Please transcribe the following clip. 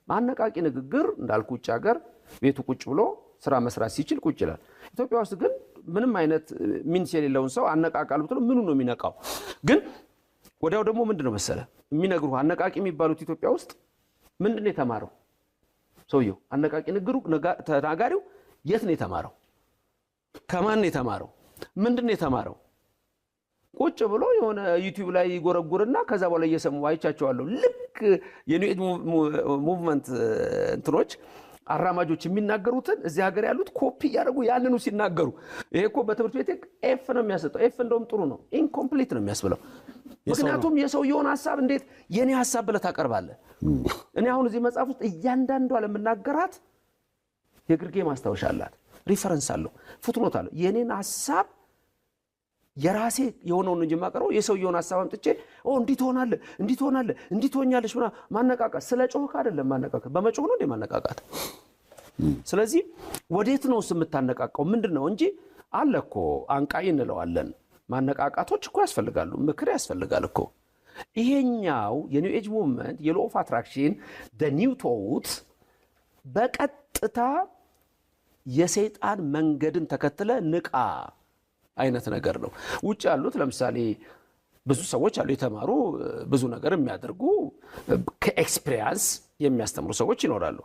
ማነቃቂ ንግግር እንዳልኩ ውጭ ሀገር ቤቱ ቁጭ ብሎ ስራ መስራት ሲችል ቁጭ ይላል። ኢትዮጵያ ውስጥ ግን ምንም አይነት ሚንስ የሌለውን ሰው አነቃቃሉ ብትለው ምኑ ነው የሚነቃው? ግን ወዲያው ደግሞ ምንድነው መሰለ የሚነግሩ አነቃቂ የሚባሉት ኢትዮጵያ ውስጥ ምንድነው የተማረው ሰውየው? አነቃቂ ንግግሩ ተናጋሪው የት ነው የተማረው? ከማን ነው የተማረው? ምንድነው የተማረው? ቁጭ ብሎ የሆነ ዩቲዩብ ላይ ይጎረጉርና ከዛ በኋላ እየሰሙ አይቻቸዋለሁ። ልክ የኒው ኤጅ ሙቭመንት እንትኖች አራማጆች የሚናገሩትን እዚህ ሀገር ያሉት ኮፒ ያደርጉ ያንኑ ሲናገሩ፣ ይሄ እኮ በትምህርት ቤት ኤፍ ነው የሚያሰጠው። ኤፍ እንደውም ጥሩ ነው፣ ኢንኮምፕሊት ነው የሚያስብለው። ምክንያቱም የሰውየውን ሐሳብ እንዴት የኔ ሐሳብ ብለህ ታቀርባለህ? እኔ አሁን እዚህ መጽሐፍ ውስጥ እያንዳንዷ ለምናገራት የግርጌ ማስታወሻ አላት፣ ሪፈረንስ አለው፣ ፉትኖት አለው። የኔን ሐሳብ የራሴ የሆነውን እንጂ ማቀረው የሰውየውን ሐሳብ አምጥቼ እንዲህ ትሆናለህ እንዲህ ትሆናለህ እንዲህ ትሆኛለሽ ምናምን ማነቃቃት ስለ ጮህ አይደለም። ማነቃቃት በመጮህ ነው እንደ ማነቃቃት። ስለዚህ ወዴት ነው የምታነቃቃው? ምንድነው እንጂ አለ እኮ አንቃይ እንለዋለን። ማነቃቃቶች እኮ ያስፈልጋሉ፣ ምክር ያስፈልጋል እኮ። ይሄኛው የኒው ኤጅ ሙቭመንት የሎ ኦፍ አትራክሽን ኒው ቶት በቀጥታ የሰይጣን መንገድን ተከትለ ንቃ አይነት ነገር ነው። ውጭ ያሉት ለምሳሌ ብዙ ሰዎች አሉ የተማሩ ብዙ ነገር የሚያደርጉ ከኤክስፒሪየንስ የሚያስተምሩ ሰዎች ይኖራሉ።